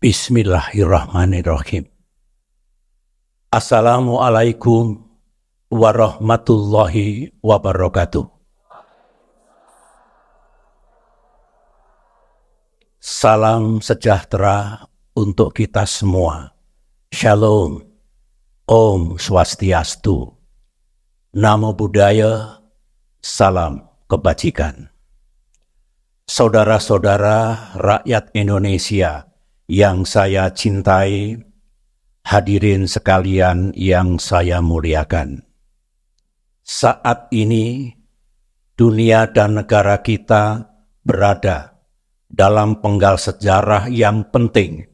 Bismillahirrahmanirrahim. Assalamualaikum warahmatullahi wabarakatuh. Salam sejahtera untuk kita semua. Shalom. Om Swastiastu. Namo Buddhaya. Salam kebajikan. Saudara-saudara rakyat Indonesia yang saya cintai, hadirin sekalian yang saya muliakan. Saat ini, dunia dan negara kita berada dalam penggal sejarah yang penting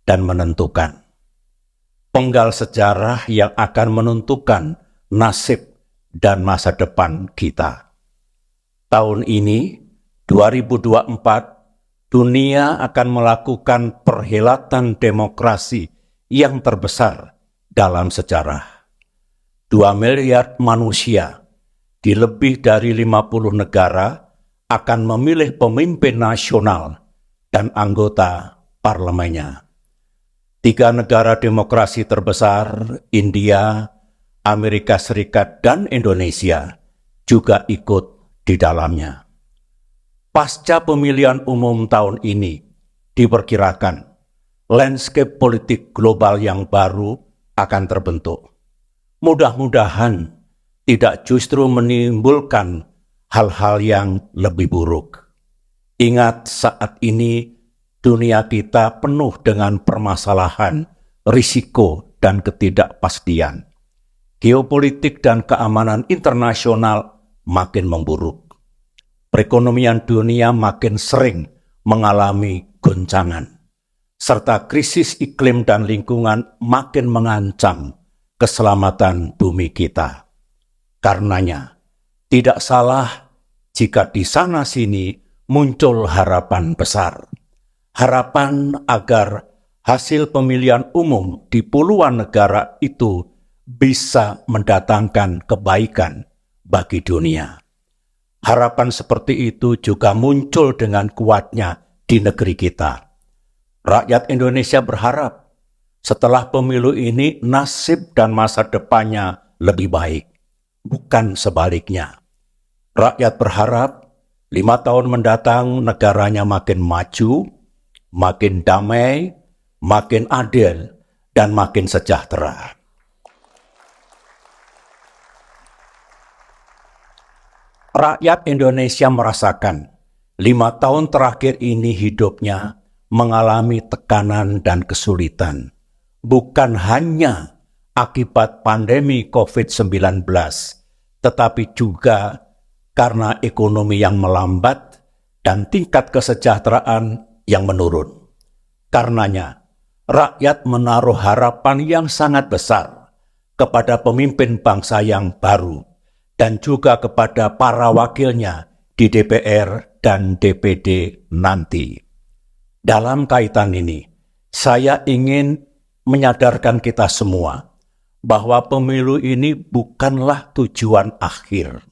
dan menentukan. Penggal sejarah yang akan menentukan nasib dan masa depan kita. Tahun ini, 2024, dunia akan melakukan perhelatan demokrasi yang terbesar dalam sejarah. 2 miliar manusia di lebih dari 50 negara akan memilih pemimpin nasional dan anggota parlemennya. 3 negara demokrasi terbesar, India, Amerika Serikat, dan Indonesia, juga ikut di dalamnya. Pasca pemilihan umum tahun ini, diperkirakan landscape politik global yang baru akan terbentuk. Mudah-mudahan tidak justru menimbulkan hal-hal yang lebih buruk. Ingat, saat ini dunia kita penuh dengan permasalahan, risiko, dan ketidakpastian. Geopolitik dan keamanan internasional makin memburuk. Perekonomian dunia makin sering mengalami goncangan, serta krisis iklim dan lingkungan makin mengancam keselamatan bumi kita. Karenanya, tidak salah jika di sana-sini muncul harapan besar. Harapan agar hasil pemilihan umum di puluhan negara itu bisa mendatangkan kebaikan bagi dunia. Harapan seperti itu juga muncul dengan kuatnya di negeri kita. Rakyat Indonesia berharap setelah pemilu ini nasib dan masa depannya lebih baik, bukan sebaliknya. Rakyat berharap 5 tahun mendatang negaranya makin maju, makin damai, makin adil, dan makin sejahtera. Rakyat Indonesia merasakan 5 tahun terakhir ini hidupnya mengalami tekanan dan kesulitan. Bukan hanya akibat pandemi COVID-19, tetapi juga karena ekonomi yang melambat dan tingkat kesejahteraan yang menurun. Karenanya, rakyat menaruh harapan yang sangat besar kepada pemimpin bangsa yang baru, dan juga kepada para wakilnya di DPR dan DPD nanti. Dalam kaitan ini, saya ingin menyadarkan kita semua bahwa pemilu ini bukanlah tujuan akhir.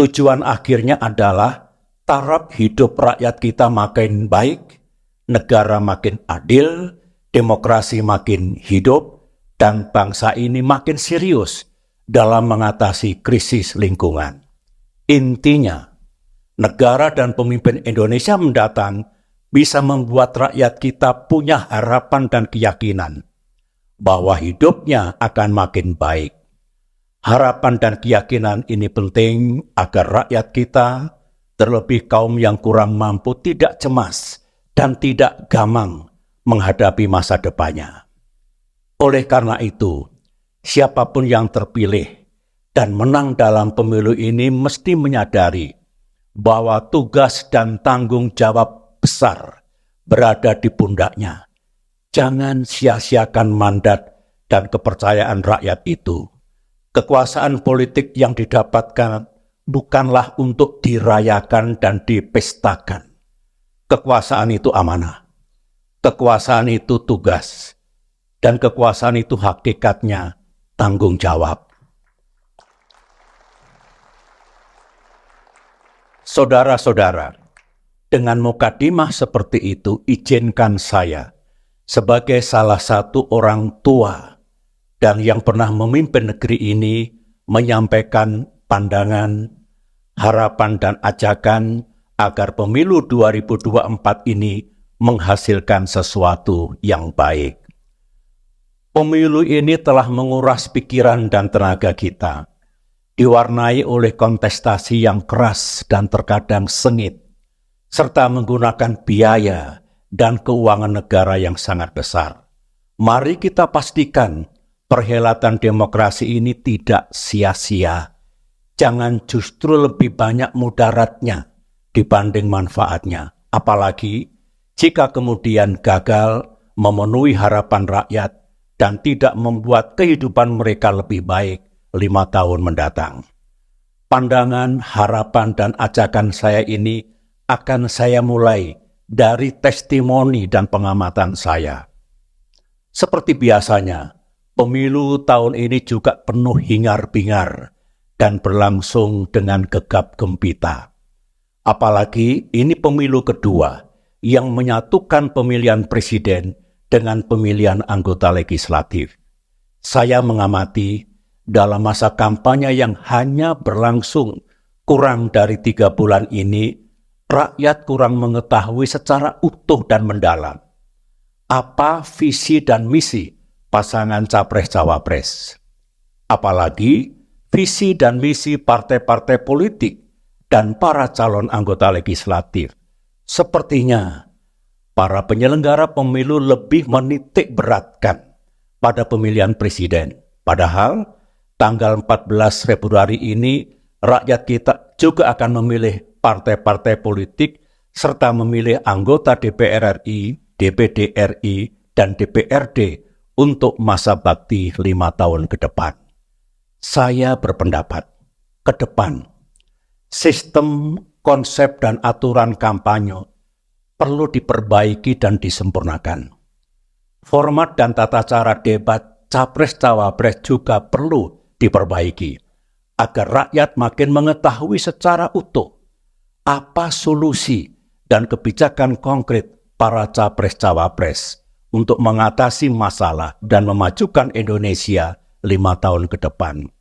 Tujuan akhirnya adalah taraf hidup rakyat kita makin baik, negara makin adil, demokrasi makin hidup, dan bangsa ini makin serius dalam mengatasi krisis lingkungan. Intinya, negara dan pemimpin Indonesia mendatang bisa membuat rakyat kita punya harapan dan keyakinan bahwa hidupnya akan makin baik. Harapan dan keyakinan ini penting agar rakyat kita, terlebih kaum yang kurang mampu, tidak cemas dan tidak gamang menghadapi masa depannya. Oleh karena itu, siapapun yang terpilih dan menang dalam pemilu ini mesti menyadari bahwa tugas dan tanggung jawab besar berada di pundaknya. Jangan sia-siakan mandat dan kepercayaan rakyat itu. Kekuasaan politik yang didapatkan bukanlah untuk dirayakan dan dipestakan. Kekuasaan itu amanah. Kekuasaan itu tugas. Dan kekuasaan itu hakikatnya tanggung jawab. Saudara-saudara, dengan mukadimah seperti itu, izinkan saya sebagai salah satu orang tua dan yang pernah memimpin negeri ini menyampaikan pandangan, harapan dan ajakan agar pemilu 2024 ini menghasilkan sesuatu yang baik. Pemilu ini telah menguras pikiran dan tenaga kita, diwarnai oleh kontestasi yang keras dan terkadang sengit, serta menggunakan biaya dan keuangan negara yang sangat besar. Mari kita pastikan perhelatan demokrasi ini tidak sia-sia. Jangan justru lebih banyak mudaratnya dibanding manfaatnya. Apalagi jika kemudian gagal memenuhi harapan rakyat dan tidak membuat kehidupan mereka lebih baik 5 tahun mendatang. Pandangan, harapan, dan ajakan saya ini akan saya mulai dari testimoni dan pengamatan saya. Seperti biasanya, pemilu tahun ini juga penuh hingar-bingar dan berlangsung dengan gegap gempita. Apalagi ini pemilu kedua yang menyatukan pemilihan presiden dengan pemilihan anggota legislatif. Saya mengamati dalam masa kampanye yang hanya berlangsung kurang dari 3 bulan ini, rakyat kurang mengetahui secara utuh dan mendalam apa visi dan misi pasangan capres-cawapres. Apalagi visi dan misi partai-partai politik dan para calon anggota legislatif. Sepertinya para penyelenggara pemilu lebih menitik beratkan pada pemilihan presiden. Padahal tanggal 14 Februari ini rakyat kita juga akan memilih partai-partai politik serta memilih anggota DPR RI, DPD RI, dan DPRD untuk masa bakti 5 tahun ke depan. Saya berpendapat, ke depan, sistem, konsep, dan aturan kampanye perlu diperbaiki dan disempurnakan. Format dan tata cara debat capres-cawapres juga perlu diperbaiki, agar rakyat makin mengetahui secara utuh apa solusi dan kebijakan konkret para capres-cawapres untuk mengatasi masalah dan memajukan Indonesia 5 tahun ke depan.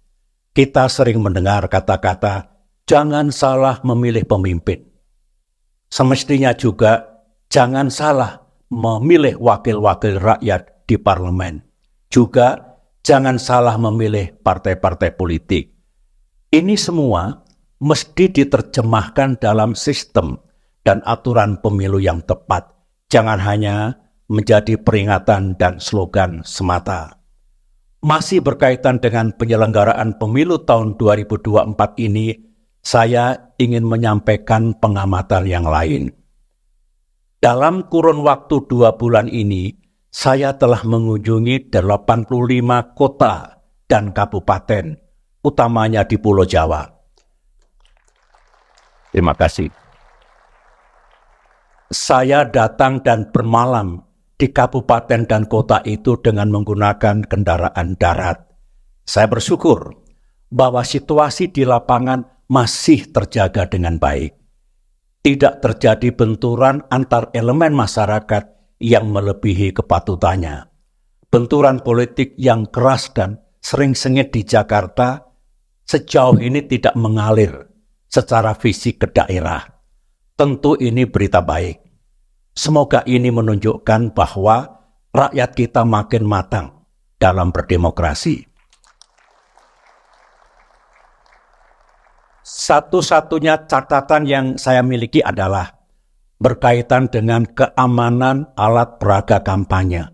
Kita sering mendengar kata-kata, jangan salah memilih pemimpin. Semestinya juga jangan salah memilih wakil-wakil rakyat di parlemen. Juga jangan salah memilih partai-partai politik. Ini semua mesti diterjemahkan dalam sistem dan aturan pemilu yang tepat. Jangan hanya menjadi peringatan dan slogan semata. Masih berkaitan dengan penyelenggaraan pemilu tahun 2024 ini, saya ingin menyampaikan pengamatan yang lain. Dalam kurun waktu 2 bulan ini, saya telah mengunjungi 85 kota dan kabupaten, utamanya di Pulau Jawa. Terima kasih. Saya datang dan bermalam di kabupaten dan kota itu dengan menggunakan kendaraan darat. Saya bersyukur bahwa situasi di lapangan masih terjaga dengan baik. Tidak terjadi benturan antar elemen masyarakat yang melebihi kepatutannya. Benturan politik yang keras dan sering sengit di Jakarta sejauh ini tidak mengalir secara fisik ke daerah. Tentu ini berita baik. Semoga ini menunjukkan bahwa rakyat kita makin matang dalam berdemokrasi. Satu-satunya catatan yang saya miliki adalah berkaitan dengan keamanan alat peraga kampanye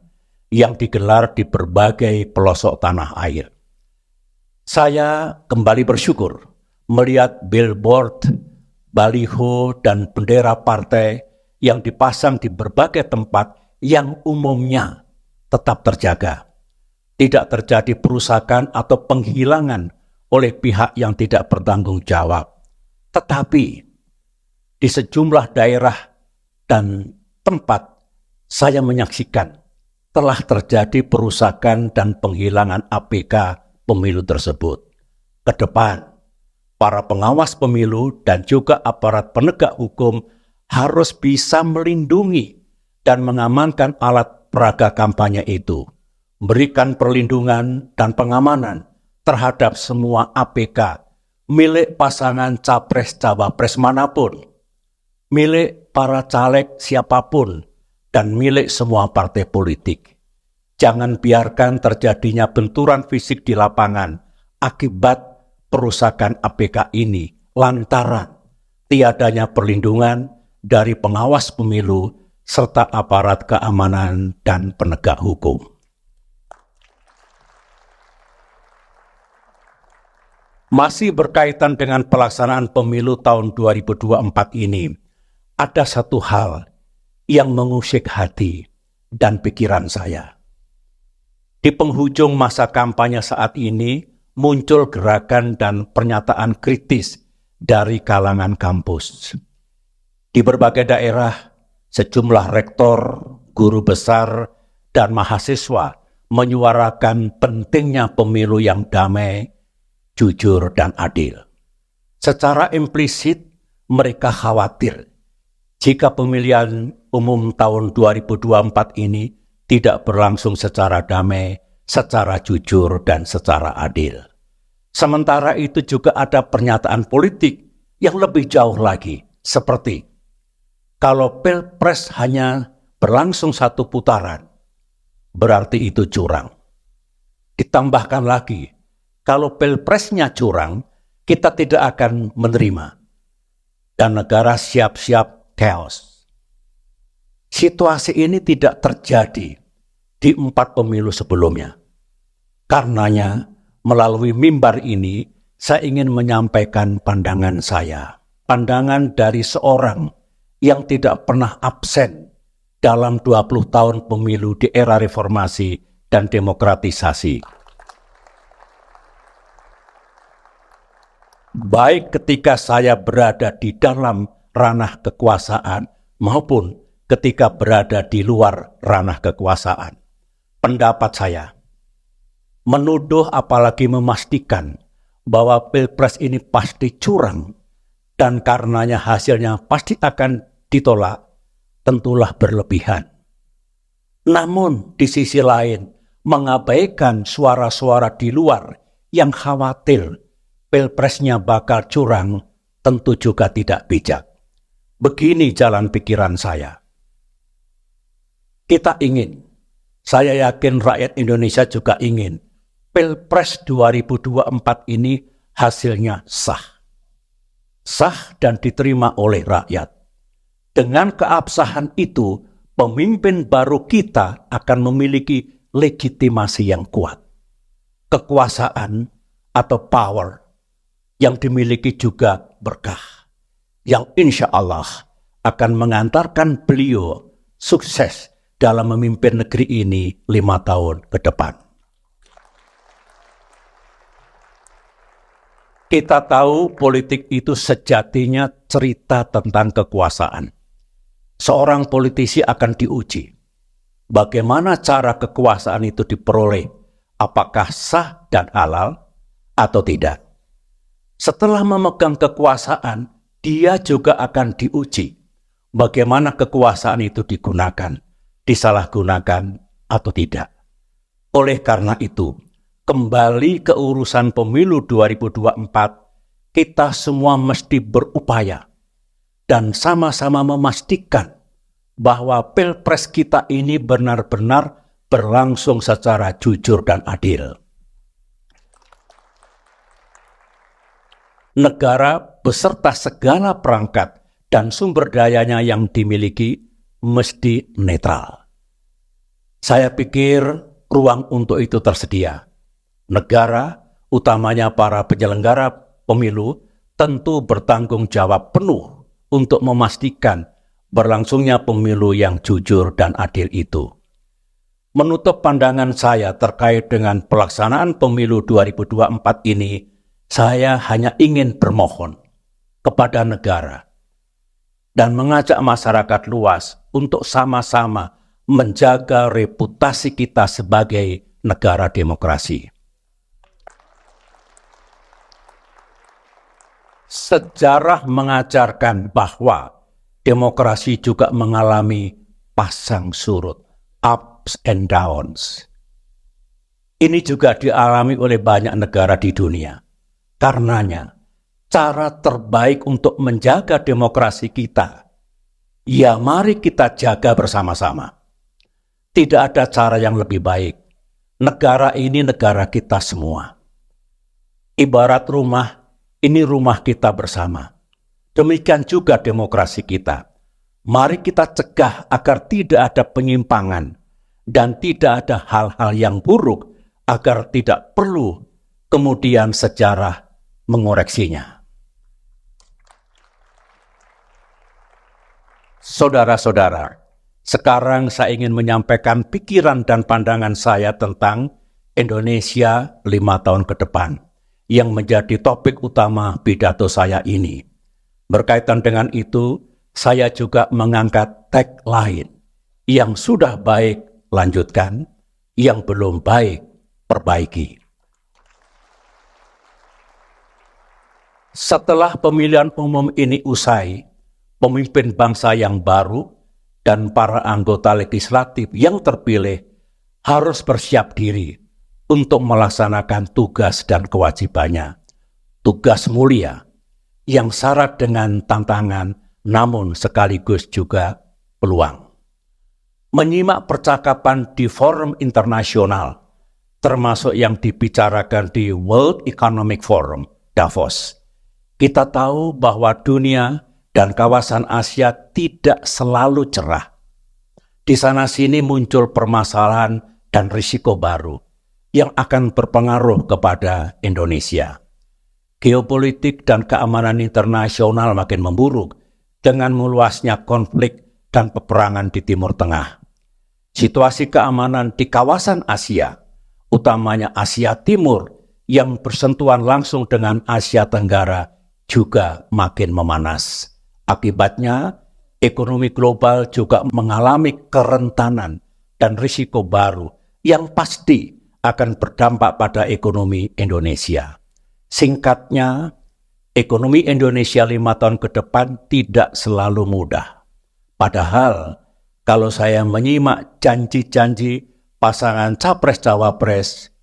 yang digelar di berbagai pelosok tanah air. Saya kembali bersyukur melihat billboard, baliho, dan bendera partai yang dipasang di berbagai tempat yang umumnya tetap terjaga. Tidak terjadi perusakan atau penghilangan oleh pihak yang tidak bertanggung jawab. Tetapi di sejumlah daerah dan tempat saya menyaksikan telah terjadi perusakan dan penghilangan APK pemilu tersebut. Ke depan, para pengawas pemilu dan juga aparat penegak hukum harus bisa melindungi dan mengamankan alat peraga kampanye itu, berikan perlindungan dan pengamanan terhadap semua APK milik pasangan capres-cawapres manapun, milik para caleg siapapun, dan milik semua partai politik. Jangan biarkan terjadinya benturan fisik di lapangan akibat perusakan APK ini lantaran tiadanya perlindungan dari pengawas pemilu serta aparat keamanan dan penegak hukum. Masih berkaitan dengan pelaksanaan pemilu tahun 2024 ini, ada satu hal yang mengusik hati dan pikiran saya. Di penghujung masa kampanye saat ini, muncul gerakan dan pernyataan kritis dari kalangan kampus. Di berbagai daerah, sejumlah rektor, guru besar, dan mahasiswa menyuarakan pentingnya pemilu yang damai, jujur, dan adil. Secara implisit, mereka khawatir jika pemilihan umum tahun 2024 ini tidak berlangsung secara damai, secara jujur, dan secara adil. Sementara itu juga ada pernyataan politik yang lebih jauh lagi, seperti kalau pilpres hanya berlangsung satu putaran, berarti itu curang. Ditambahkan lagi, kalau pilpresnya curang, kita tidak akan menerima. Dan negara siap-siap chaos. Situasi ini tidak terjadi di 4 pemilu sebelumnya. Karenanya, melalui mimbar ini, saya ingin menyampaikan pandangan saya. Pandangan dari seorang yang tidak pernah absen dalam 20 tahun pemilu di era reformasi dan demokratisasi. Baik ketika saya berada di dalam ranah kekuasaan maupun ketika berada di luar ranah kekuasaan. Pendapat saya, menuduh apalagi memastikan bahwa pilpres ini pasti curang dan karenanya hasilnya pasti akan ditolak, tentulah berlebihan. Namun di sisi lain, mengabaikan suara-suara di luar yang khawatir pilpresnya bakal curang, tentu juga tidak bijak. Begini jalan pikiran saya. Kita ingin, saya yakin rakyat Indonesia juga ingin, Pilpres 2024 ini hasilnya sah. Sah dan diterima oleh rakyat. Dengan keabsahan itu, pemimpin baru kita akan memiliki legitimasi yang kuat. Kekuasaan atau power yang dimiliki juga berkah, yang insya Allah akan mengantarkan beliau sukses dalam memimpin negeri ini 5 tahun ke depan. Kita tahu politik itu sejatinya cerita tentang kekuasaan. Seorang politisi akan diuji. Bagaimana cara kekuasaan itu diperoleh? Apakah sah dan halal atau tidak? Setelah memegang kekuasaan, dia juga akan diuji. Bagaimana kekuasaan itu digunakan, disalahgunakan atau tidak. Oleh karena itu, kembali ke urusan pemilu 2024, kita semua mesti berupaya dan sama-sama memastikan bahwa pilpres kita ini benar-benar berlangsung secara jujur dan adil. Negara beserta segala perangkat dan sumber dayanya yang dimiliki mesti netral. Saya pikir ruang untuk itu tersedia. Negara, utamanya para penyelenggara pemilu, tentu bertanggung jawab penuh untuk memastikan berlangsungnya pemilu yang jujur dan adil itu. Menutup pandangan saya terkait dengan pelaksanaan pemilu 2024 ini, saya hanya ingin bermohon kepada negara dan mengajak masyarakat luas untuk sama-sama menjaga reputasi kita sebagai negara demokrasi. Sejarah mengajarkan bahwa demokrasi juga mengalami pasang surut, up ups and downs. Ini juga dialami oleh banyak negara di dunia. Karenanya, cara terbaik untuk menjaga demokrasi kita, ya mari kita jaga bersama-sama. Tidak ada cara yang lebih baik. Negara ini negara kita semua. Ibarat rumah, ini rumah kita bersama. Demikian juga demokrasi kita. Mari kita cegah agar tidak ada penyimpangan dan tidak ada hal-hal yang buruk agar tidak perlu kemudian sejarah mengoreksinya. Saudara-saudara, sekarang saya ingin menyampaikan pikiran dan pandangan saya tentang Indonesia 5 tahun ke depan yang menjadi topik utama pidato saya ini. Berkaitan dengan itu, saya juga mengangkat tagline, yang sudah baik lanjutkan, yang belum baik perbaiki. Setelah pemilihan umum ini usai, pemimpin bangsa yang baru dan para anggota legislatif yang terpilih harus bersiap diri untuk melaksanakan tugas dan kewajibannya. Tugas mulia yang syarat dengan tantangan namun sekaligus juga peluang. Menyimak percakapan di forum internasional, termasuk yang dibicarakan di World Economic Forum, Davos, kita tahu bahwa dunia dan kawasan Asia tidak selalu cerah. Di sana-sini muncul permasalahan dan risiko baru yang akan berpengaruh kepada Indonesia. Geopolitik dan keamanan internasional makin memburuk dengan meluasnya konflik dan peperangan di Timur Tengah. Situasi keamanan di kawasan Asia, utamanya Asia Timur yang bersentuhan langsung dengan Asia Tenggara, juga makin memanas. Akibatnya, ekonomi global juga mengalami kerentanan dan risiko baru yang pasti akan berdampak pada ekonomi Indonesia. Singkatnya, ekonomi Indonesia 5 tahun ke depan tidak selalu mudah. Padahal, kalau saya menyimak janji-janji pasangan Capres-Cawapres,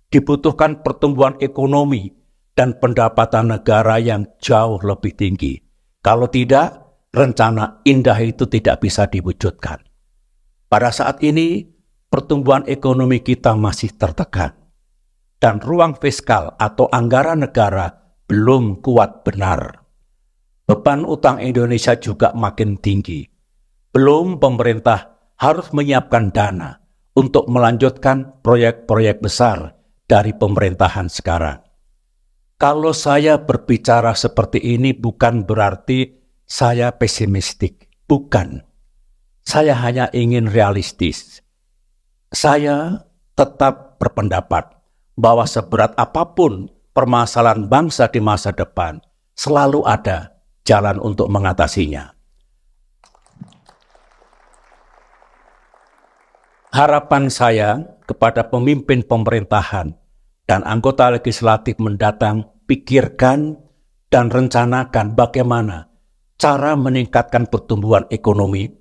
dibutuhkan pertumbuhan ekonomi dan pendapatan negara yang jauh lebih tinggi. Kalau tidak, rencana indah itu tidak bisa diwujudkan. Pada saat ini, pertumbuhan ekonomi kita masih tertekan. Dan ruang fiskal atau anggaran negara belum kuat benar. Beban utang Indonesia juga makin tinggi. Belum pemerintah harus menyiapkan dana untuk melanjutkan proyek-proyek besar dari pemerintahan sekarang. Kalau saya berbicara seperti ini bukan berarti saya pesimistik. Bukan. Saya hanya ingin realistis. Saya tetap berpendapat bahwa seberat apapun permasalahan bangsa di masa depan, selalu ada jalan untuk mengatasinya. Harapan saya kepada pemimpin pemerintahan dan anggota legislatif mendatang, pikirkan dan rencanakan bagaimana cara meningkatkan pertumbuhan ekonomi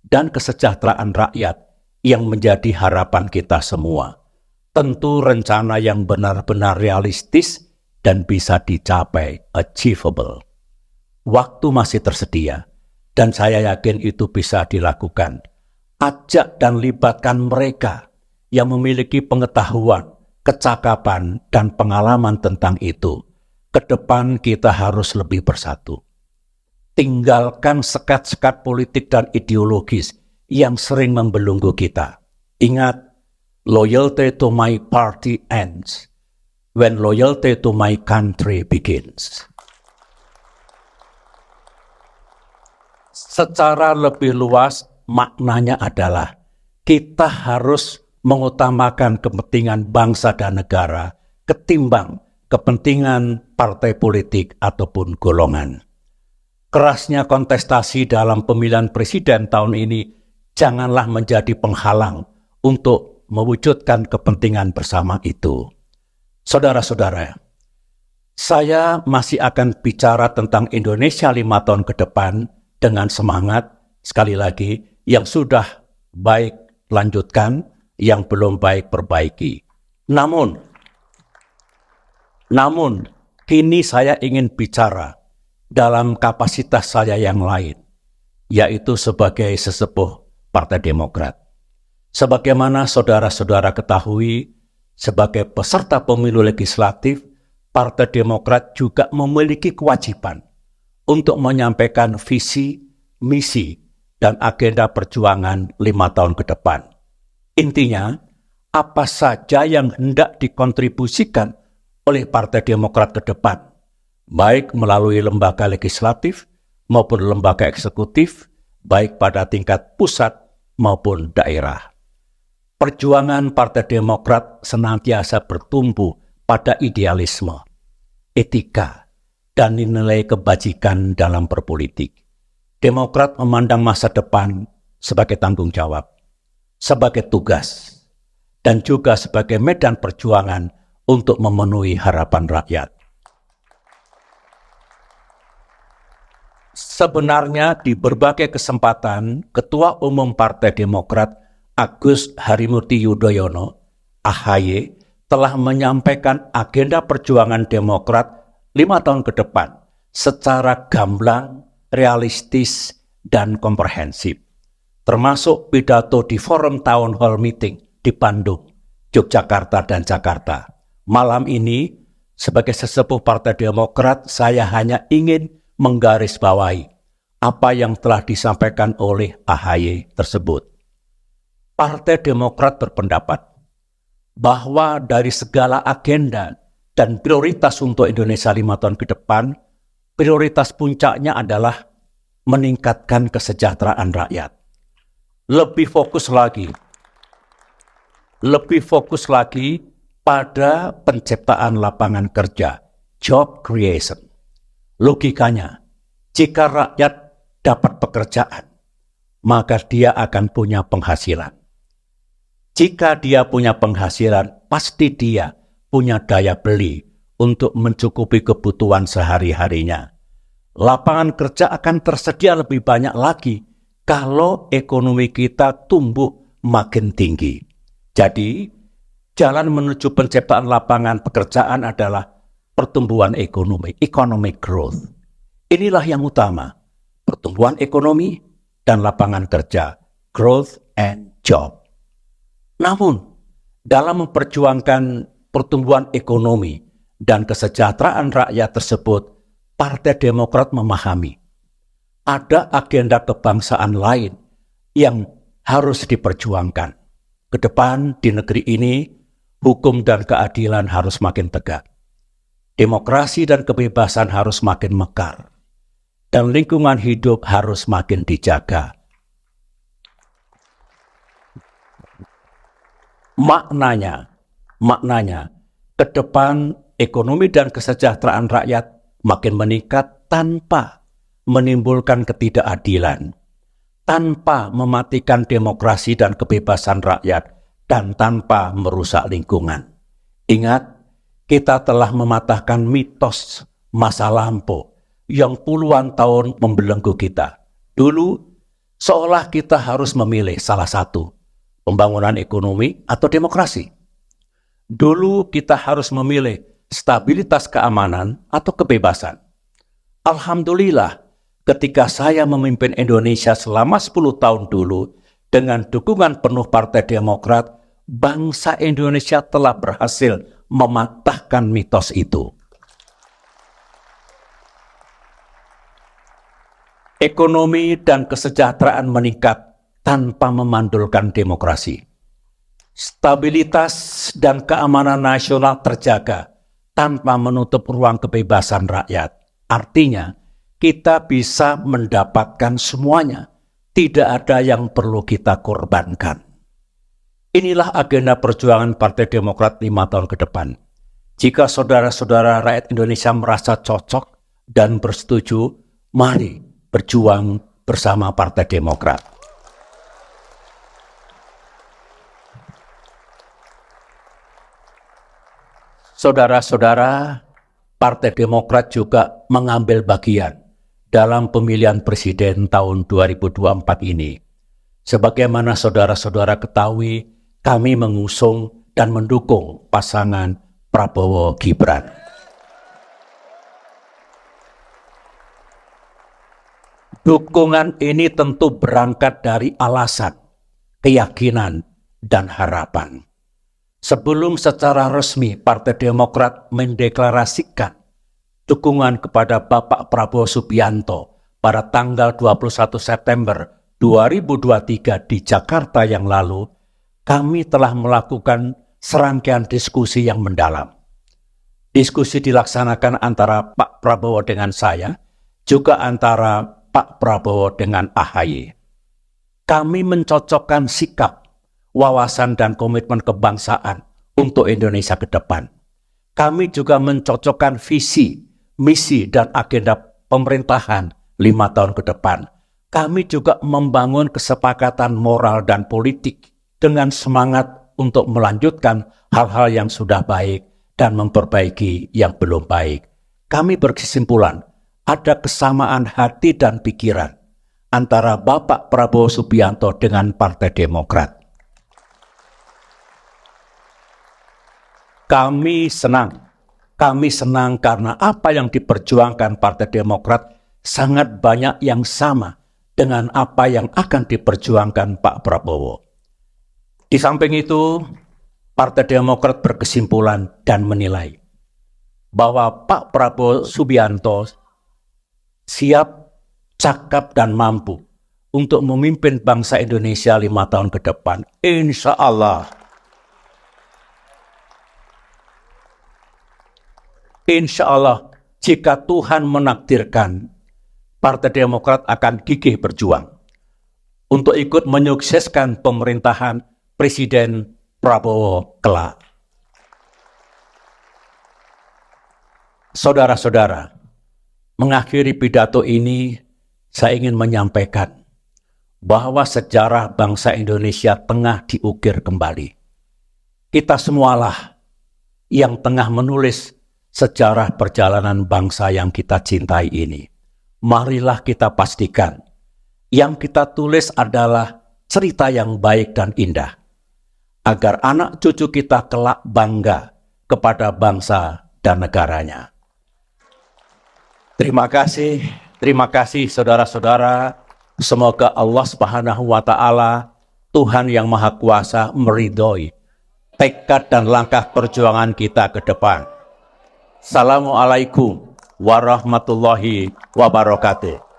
dan kesejahteraan rakyat yang menjadi harapan kita semua. Tentu rencana yang benar-benar realistis dan bisa dicapai, achievable. Waktu masih tersedia, dan saya yakin itu bisa dilakukan. Ajak dan libatkan mereka yang memiliki pengetahuan, kecakapan, dan pengalaman tentang itu. Ke depan kita harus lebih bersatu. Tinggalkan sekat-sekat politik dan ideologis yang sering membelenggu kita. Ingat, loyalty to my party ends when loyalty to my country begins. Secara lebih luas, maknanya adalah kita harus mengutamakan kepentingan bangsa dan negara ketimbang kepentingan partai politik ataupun golongan. Kerasnya kontestasi dalam pemilihan presiden tahun ini janganlah menjadi penghalang untuk mewujudkan kepentingan bersama itu. Saudara-saudara, saya masih akan bicara tentang Indonesia 5 tahun ke depan dengan semangat, sekali lagi, yang sudah baik lanjutkan, yang belum baik perbaiki. Namun, kini saya ingin bicara dalam kapasitas saya yang lain, yaitu sebagai sesepuh Partai Demokrat. Sebagaimana saudara-saudara ketahui, sebagai peserta pemilu legislatif, Partai Demokrat juga memiliki kewajiban untuk menyampaikan visi, misi, dan agenda perjuangan 5 tahun ke depan. Intinya, apa saja yang hendak dikontribusikan oleh Partai Demokrat ke depan, baik melalui lembaga legislatif maupun lembaga eksekutif, baik pada tingkat pusat maupun daerah. Perjuangan Partai Demokrat senantiasa bertumbuh pada idealisme, etika, dan nilai kebajikan dalam berpolitik. Demokrat memandang masa depan sebagai tanggung jawab, sebagai tugas, dan juga sebagai medan perjuangan untuk memenuhi harapan rakyat. Sebenarnya di berbagai kesempatan, Ketua Umum Partai Demokrat Agus Harimurti Yudhoyono, AHY, telah menyampaikan agenda perjuangan Demokrat 5 tahun ke depan secara gamblang, realistis, dan komprehensif. Termasuk pidato di Forum Town Hall Meeting di Bandung, Yogyakarta, dan Jakarta. Malam ini, sebagai sesepuh Partai Demokrat, saya hanya ingin menggarisbawahi apa yang telah disampaikan oleh AHY tersebut. Partai Demokrat berpendapat bahwa dari segala agenda dan prioritas untuk Indonesia 5 tahun ke depan, prioritas puncaknya adalah meningkatkan kesejahteraan rakyat. Lebih fokus lagi pada penciptaan lapangan kerja, job creation. Logikanya, jika rakyat dapat pekerjaan, maka dia akan punya penghasilan. Jika dia punya penghasilan, pasti dia punya daya beli untuk mencukupi kebutuhan sehari-harinya. Lapangan kerja akan tersedia lebih banyak lagi kalau ekonomi kita tumbuh makin tinggi. Jadi, jalan menuju penciptaan lapangan pekerjaan adalah pertumbuhan ekonomi, economic growth. Inilah yang utama, pertumbuhan ekonomi dan lapangan kerja, growth and job. Namun, dalam memperjuangkan pertumbuhan ekonomi dan kesejahteraan rakyat tersebut, Partai Demokrat memahami ada agenda kebangsaan lain yang harus diperjuangkan. Ke depan di negeri ini, hukum dan keadilan harus makin tegak. Demokrasi dan kebebasan harus makin mekar. Dan lingkungan hidup harus makin dijaga. Maknanya, ke depan ekonomi dan kesejahteraan rakyat makin meningkat tanpa menimbulkan ketidakadilan, tanpa mematikan demokrasi dan kebebasan rakyat, dan tanpa merusak lingkungan. Ingat, kita telah mematahkan mitos masa lampau yang puluhan tahun membelenggu kita. Dulu, seolah kita harus memilih salah satu, pembangunan ekonomi atau demokrasi. Dulu kita harus memilih stabilitas keamanan atau kebebasan. Alhamdulillah, ketika saya memimpin Indonesia selama 10 tahun dulu, dengan dukungan penuh Partai Demokrat, bangsa Indonesia telah berhasil mematahkan mitos itu. Ekonomi dan kesejahteraan meningkat tanpa memandulkan demokrasi. Stabilitas dan keamanan nasional terjaga tanpa menutup ruang kebebasan rakyat. Artinya, kita bisa mendapatkan semuanya. Tidak ada yang perlu kita korbankan. Inilah agenda perjuangan Partai Demokrat 5 tahun ke depan. Jika saudara-saudara rakyat Indonesia merasa cocok dan bersetuju, mari berjuang bersama Partai Demokrat. Saudara-saudara, Partai Demokrat juga mengambil bagian dalam pemilihan presiden tahun 2024 ini. Sebagaimana saudara-saudara ketahui, kami mengusung dan mendukung pasangan Prabowo Gibran. Dukungan ini tentu berangkat dari alasan, keyakinan, dan harapan. Sebelum secara resmi Partai Demokrat mendeklarasikan dukungan kepada Bapak Prabowo Subianto pada tanggal 21 September 2023 di Jakarta yang lalu, kami telah melakukan serangkaian diskusi yang mendalam. Diskusi dilaksanakan antara Pak Prabowo dengan saya, juga antara Pak Prabowo dengan AHY. Kami mencocokkan sikap, wawasan dan komitmen kebangsaan untuk Indonesia ke depan. Kami juga mencocokkan visi, misi dan agenda pemerintahan 5 tahun ke depan. Kami juga membangun kesepakatan moral dan politik dengan semangat untuk melanjutkan hal-hal yang sudah baik dan memperbaiki yang belum baik. Kami berkesimpulan, ada kesamaan hati dan pikiran antara Bapak Prabowo Subianto dengan Partai Demokrat. Kami senang karena apa yang diperjuangkan Partai Demokrat sangat banyak yang sama dengan apa yang akan diperjuangkan Pak Prabowo. Di samping itu, Partai Demokrat berkesimpulan dan menilai bahwa Pak Prabowo Subianto siap, cakap, dan mampu untuk memimpin bangsa Indonesia 5 tahun ke depan. Insya Allah. Insya Allah, jika Tuhan menakdirkan, Partai Demokrat akan gigih berjuang untuk ikut menyukseskan pemerintahan Presiden Prabowo kelak. Saudara-saudara, mengakhiri pidato ini, saya ingin menyampaikan bahwa sejarah bangsa Indonesia tengah diukir kembali. Kita semualah yang tengah menulis sejarah perjalanan bangsa yang kita cintai ini. Marilah kita pastikan yang kita tulis adalah cerita yang baik dan indah, agar anak cucu kita kelak bangga kepada bangsa dan negaranya. Terima kasih saudara-saudara. Semoga Allah Subhanahu wa Ta'ala, Tuhan yang Maha Kuasa, meridhoi tekad dan langkah perjuangan kita ke depan. Assalamualaikum warahmatullahi wabarakatuh.